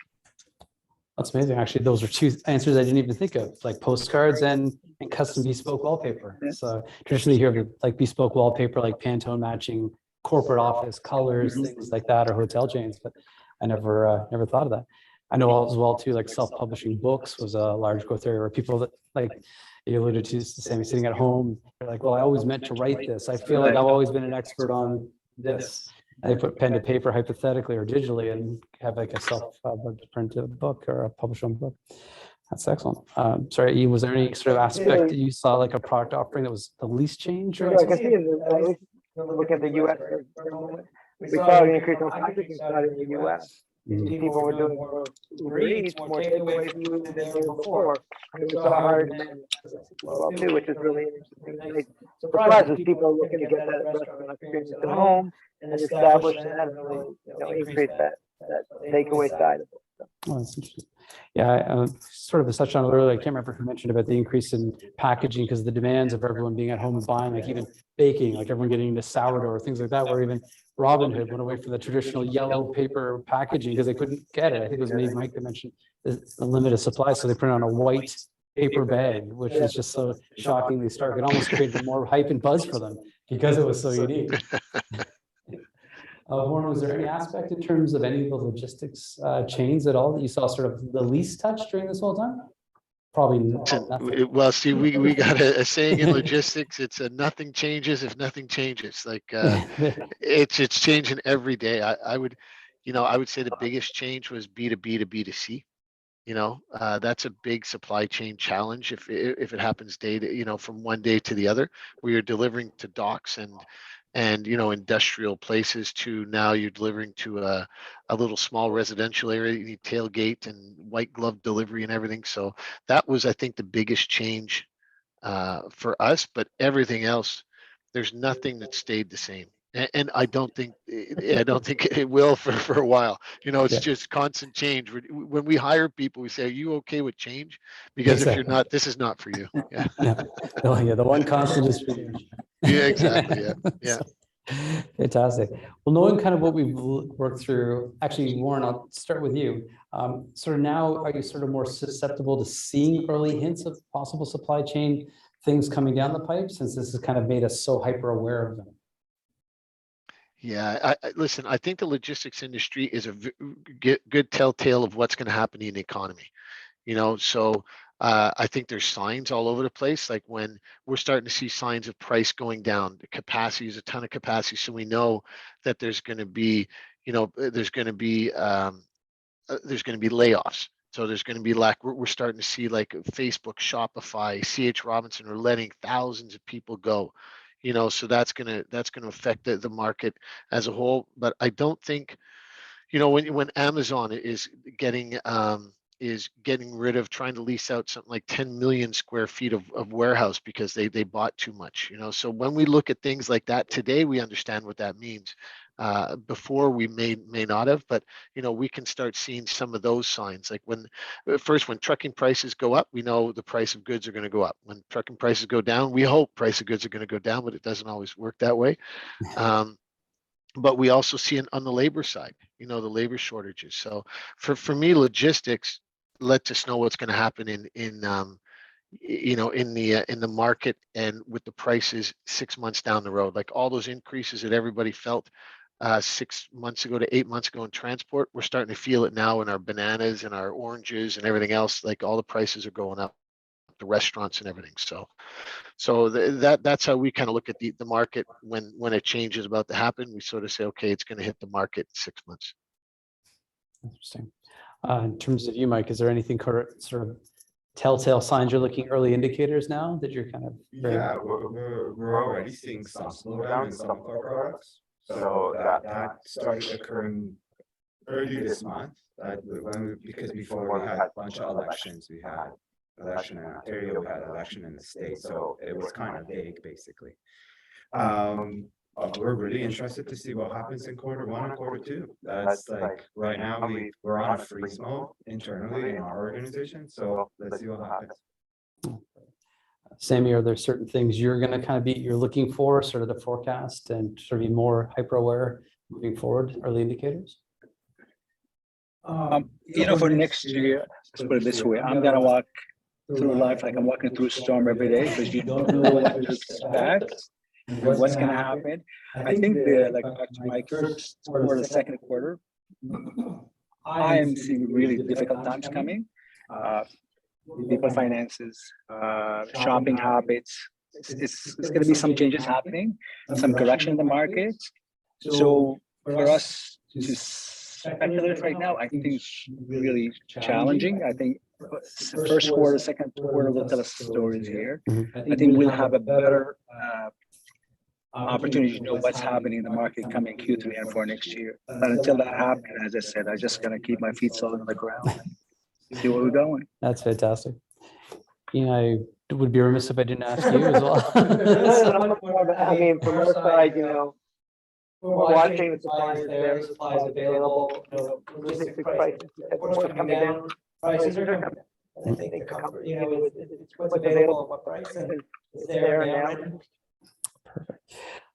That's amazing. Actually, those are two answers I didn't even think of, like postcards and custom bespoke wallpaper. Yeah. So traditionally you hear of like bespoke wallpaper, like Pantone matching corporate office colors, things like that, or hotel chains, but I never thought of that. I know as well too, like self-publishing books was a large growth area where people that, like you alluded to, Sammy, sitting at home, they're like, well, I always meant to write this. I feel like I've always been an expert on this. And they put pen to paper hypothetically or digitally and have like a self-printed book or a published book. That's excellent. Sorry, Ian, was there any sort of aspect that you saw like a product offering that was the least change? Or I can see look at the U.S. We saw an increase in packaging side in the U.S. People were doing more reads, more takeaway food than they were before. It was a hard demand well too, which is really interesting. Surprises people are looking to get that restaurant experience at home and establish that and really increase that takeaway side of it. Oh, that's interesting. Yeah, sort of touched on it earlier. I can't remember who mentioned about the increase in packaging because the demands of everyone being at home and buying, like even baking, like everyone getting into sourdough or things like that, where even Robinhood went away from the traditional yellow paper packaging because they couldn't get it. I think it was maybe Mike that mentioned the limited supply, so they put it on a white paper bag, which is just so shockingly stark. It almost created more hype and buzz for them because it was so unique. Warren, was there any aspect in terms of any of the logistics chains at all that you saw sort of the least touch during this whole time? Probably nothing. Well, see, we got a saying in logistics. It's nothing changes if nothing changes. Like it's changing every day. I would say the biggest change was B2B to B2C. That's a big supply chain challenge if it happens from one day to the other, where you're delivering to docks and industrial places to now you're delivering to a little small residential area. You need tailgate and white glove delivery and everything. So that was, I think, the biggest change for us. But everything else, there's nothing that stayed the same. And I don't think it will for a while. It's just constant change. When we hire people, we say, "Are you okay with change?" Because if you're not, this is not for you. Yeah. Yeah, the one constant is change. Yeah, exactly. Yeah. Fantastic. Well, knowing kind of what we've worked through, actually, Warren, I'll start with you. Sort of now, are you sort of more susceptible to seeing early hints of possible supply chain things coming down the pipe, since this has kind of made us so hyper aware of them? Yeah, listen, I think the logistics industry is a good telltale of what's going to happen in the economy. So I think there's signs all over the place. Like when we're starting to see signs of price going down, the capacity is a ton of capacity. So we know that there's going to be, there's going to be layoffs. So there's going to be we're starting to see like Facebook, Shopify, CH Robinson are letting thousands of people go. So that's gonna affect the market as a whole. But I don't think, when Amazon is getting rid of trying to lease out something like 10 million square feet of warehouse because they bought too much. So when we look at things like that today, we understand what that means. Before we may not have, but we can start seeing some of those signs. Like when trucking prices go up, we know the price of goods are going to go up. When trucking prices go down, we hope price of goods are going to go down, but it doesn't always work that way. But we also see it on the labor side, the labor shortages. So for me, logistics let us know what's going to happen in the market and with the prices 6 months down the road. Like all those increases that everybody felt 6 months ago to 8 months ago in transport, we're starting to feel it now in our bananas and our oranges and everything else. Like all the prices are going up, the restaurants and everything. So that's how we kind of look at the market when a change is about to happen. We sort of say, okay, it's going to hit the market in 6 months. Interesting. In terms of you, Mike, is there anything sort of telltale signs you're looking, early indicators now that you're kind of Yeah, we're already seeing some slowdown in some of our products. So that started occurring early this month. Because before we had a bunch of elections, we had election in Ontario, we had election in the States, so it was kind of vague, basically. We're really interested to see what happens in Q1 and Q2. That's like right now we're on a freeze mode internally in our organization, so let's see what happens. Sammy, are there certain things you're going to you're looking for, sort of the forecast, and sort of be more hyper aware moving forward, early indicators? For next year, let's put it this way, I'm going to walk through life like I'm walking through a storm every day, because you don't know what to expect and what's going to happen. I think back to my first or the second quarter, I am seeing really difficult times coming. People finances, shopping habits. It's going to be some changes happening, some correction in the market. So for us to speculate right now, I think it's really challenging. I think first quarter, second quarter will tell us stories here. I think we'll have a better opportunity to know what's happening in the market coming Q3 and for next year. But until that happens, as I said, I just gotta keep my feet solid on the ground and see where we're going. That's fantastic. I would be remiss if I didn't ask you as well. I mean, from our side, we're watching the supplies there, supplies available, logistics prices, of course, are coming down, prices are coming down. I think the comfort, it's what's available, what price is there now. Perfect.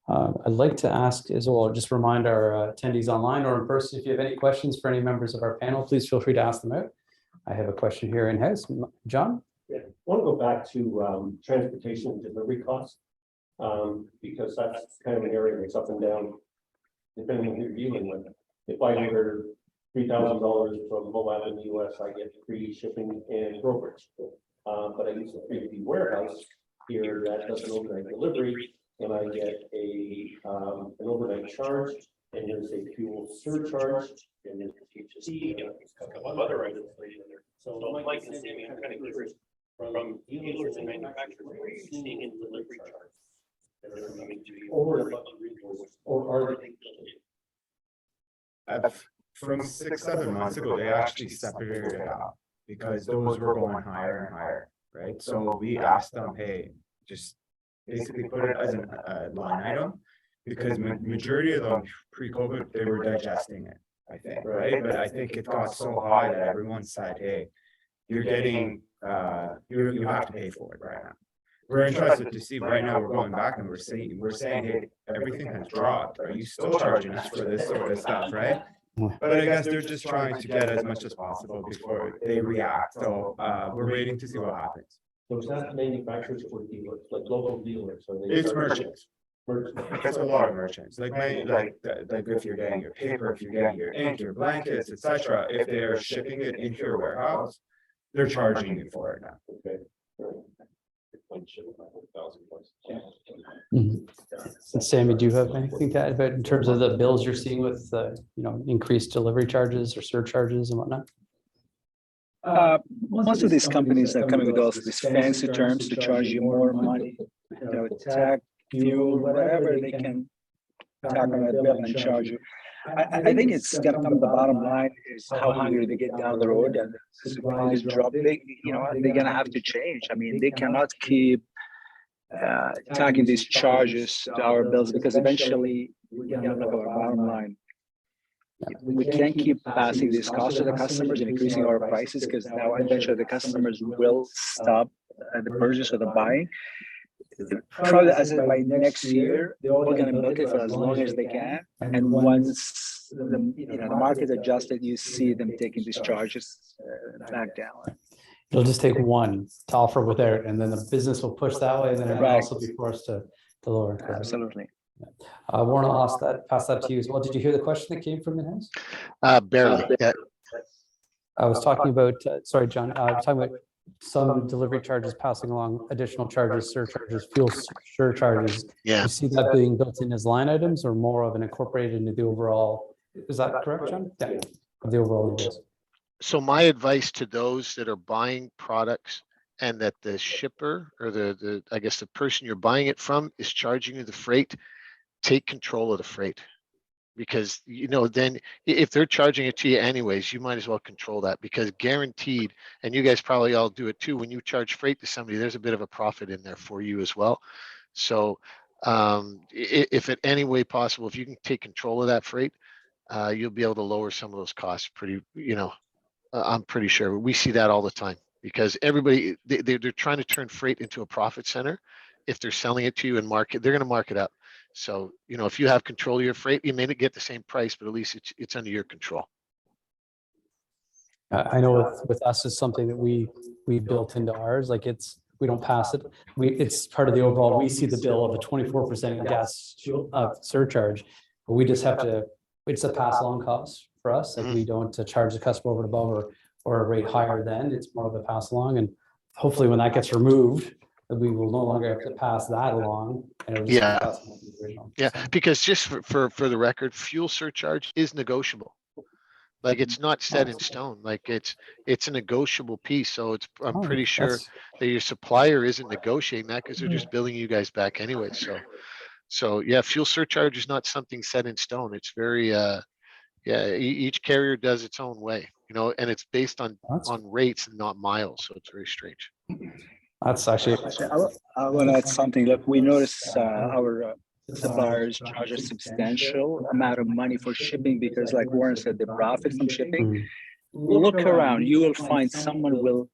I'd like to ask as well, just remind our attendees online or in person, if you have any questions for any members of our panel, please feel free to ask them out. I have a question here in-house. John? Yeah, I want to go back to transportation and delivery costs, because that's kind of an area that's up and down, depending on who you're dealing with. If I order $3,000 from Moab in the US, I get free shipping and brokerage. But I use a 3P warehouse here that does an overnight delivery, and I get an overnight charge, and there's a fuel surcharge, and there's a THC, and a couple of other items later there. So Mike and Sammy, I'm kind of curious, from dealers and manufacturers, what are you seeing in delivery charges that are coming to you over and above the regional, or are they? From 6-7 months ago, they actually separated it out because those were going higher and higher, right? So we asked them, hey, just basically put it as a line item, because majority of them pre-COVID, they were digesting it, I think, right? But I think it got so high that everyone said, hey, you're getting, you have to pay for it right now. we're interested to see. Right now, we're going back and we're saying, hey, everything has dropped. Are you still charging us for this sort of stuff, right? But I guess they're just trying to get as much as possible before they react. So we're waiting to see what happens. So is that manufacturers or dealers, like local dealers? Or they It's merchants. merchants? It's a lot of merchants. Like if you're getting your paper, if you're getting your ink, your blankets, etc. If they're shipping it into your warehouse, they're charging you for it now. Okay. And Sammy, do you have anything to add about in terms of the bills you're seeing with, increased delivery charges or surcharges and whatnot? Most of these companies are coming with all these fancy terms to charge you more money, tag, fuel, whatever they can tack on that bill and charge you. I think it's gonna come. The bottom line is how hungry they get down the road, and the supplies drop. They're gonna have to change. I mean, they cannot keep tacking these charges to our bills, because eventually we gotta look at our bottom line. We can't keep passing these costs to the customers and increasing our prices, because now eventually the customers will stop the purchase or the buying. Probably by next year, they're all going to milk it for as long as they can. And once the market adjusted, you see them taking these charges back down. It'll just take one to offer without, and then the business will push that way, and then it will also be forced to lower. Absolutely. Warren, I'll pass that to you as well. Did you hear the question that came from in-house? Barely. Yeah. I was talking about, sorry, John, I was talking about some delivery charges passing along additional charges, surcharges, fuel surcharges. Yeah. You see that being built in as line items or more of an incorporated into the overall, is that correct, John? Yeah, the overall invoice. So my advice to those that are buying products and that the shipper or the I guess the person you're buying it from is charging you the freight, take control of the freight. Because then if they're charging it to you anyways, you might as well control that, because guaranteed, and you guys probably all do it too, when you charge freight to somebody, there's a bit of a profit in there for you as well. So if in any way possible, if you can take control of that freight, you'll be able to lower some of those costs pretty, I'm pretty sure. We see that all the time, because everybody, they're trying to turn freight into a profit center. If they're selling it to you and they're going to mark it up. So, if you have control of your freight, you may not get the same price, but at least it's under your control. I know with us, it's something that we built into ours. Like we don't pass it. It's part of the overall. We see the bill of a 24% gas surcharge, but we just have to. It's a pass along cost for us. Like we don't charge the customer over and above or a rate higher than. It's more of a pass along, and hopefully when that gets removed, we will no longer have to pass that along. And yeah, because just for the record, fuel surcharge is negotiable. Like it's not set in stone. Like it's a negotiable piece. So I'm pretty sure that your supplier isn't negotiating that, because they're just billing you guys back anyway. So yeah, fuel surcharge is not something set in stone. It's very each carrier does its own way, and it's based on rates and not miles. So it's very strange. That's actually. I want to add something. Look, we notice our suppliers charge a substantial amount of money for shipping, because, like Warren said, the profit from shipping. Look around, you will find someone will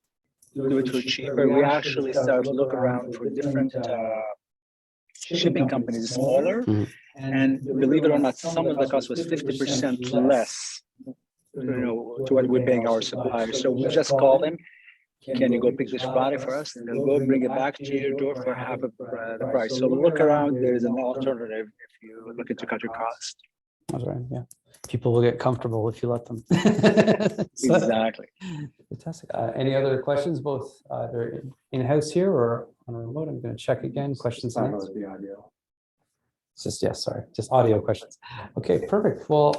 do it for cheaper. We actually start to look around for different shipping companies, smaller, and believe it or not, some of the cost was 50% less, to what we're paying our suppliers. So we just call them. Can you go pick this product for us? And they'll go bring it back to your door for half of the price. So look around. There is an alternative if you look to cut your cost. That's right. Yeah, people will get comfortable if you let them. Exactly. Fantastic. Any other questions, both either in-house here or on remote? I'm going to check again. Questions and answers. The audio. Just just audio questions. Okay, perfect. Well,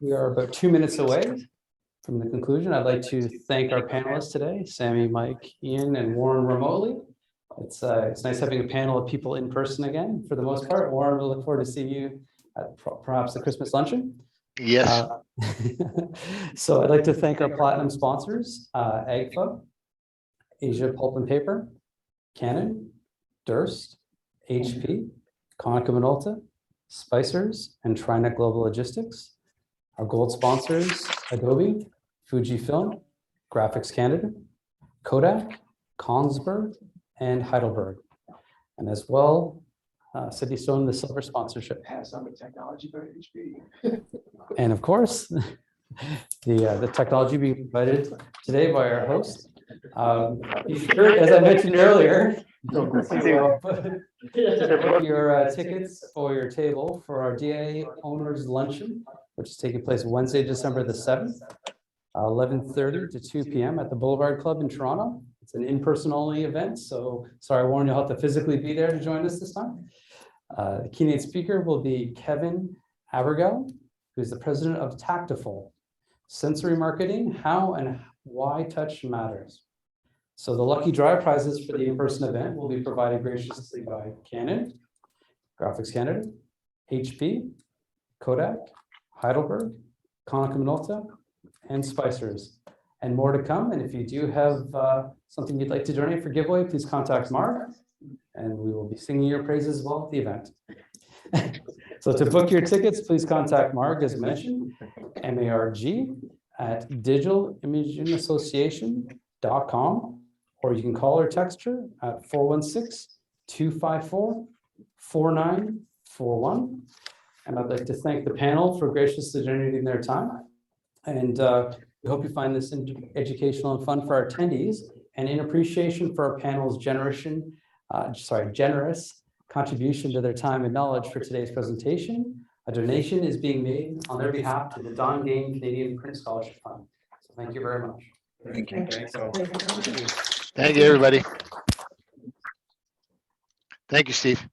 we are about 2 minutes away from the conclusion. I'd like to thank our panelists today, Sammy, Mike, Ian, and Warren remotely. It's nice having a panel of people in person again for the most part. Warren, we'll look forward to seeing you at perhaps the Christmas luncheon. Yes. So I'd like to thank our platinum sponsors, AGFA, Asia Pulp and Paper, Canon, Durst, HP, Konica Minolta, Spicers, and Trinet Global Logistics. Our gold sponsors, Adobe, Fujifilm, Graphics Canada, Kodak, Kongsberg, and Heidelberg. And as well, Sydney Stone, the silver sponsorship. Has some technology, but HP. And of course, the technology being provided today by our host. As I mentioned earlier, to book your tickets for your table for our DA Owners Luncheon, which is taking place Wednesday, December the 7th, 11:30 to 2 p.m. at the Boulevard Club in Toronto. It's an in-person only event, so sorry, I warned you'll have to physically be there to join us this time. The keynote speaker will be Kevin Abergel, who's the president of Tactiful, Sensory Marketing, How and Why Touch Matters. So the lucky drive prizes for the in-person event will be provided graciously by Canon, Graphics Canada, HP, Kodak, Heidelberg, Konica Minolta, and Spicers, and more to come. And if you do have something you'd like to donate for giveaway, please contact Mark, and we will be singing your praises as well at the event. So to book your tickets, please contact Mark, as mentioned, MARG, at digitalimaginassociation.com, or you can call or text her at 416-254-4941. And I'd like to thank the panel for graciously donating their time. And we hope you find this educational and fun for our attendees, and in appreciation for our panel's generous contribution to their time and knowledge for today's presentation, a donation is being made on their behalf to the Don Gane Canadian Print Scholarship Fund. So thank you very much. Thank you. Thank you, everybody. Thank you, Steve.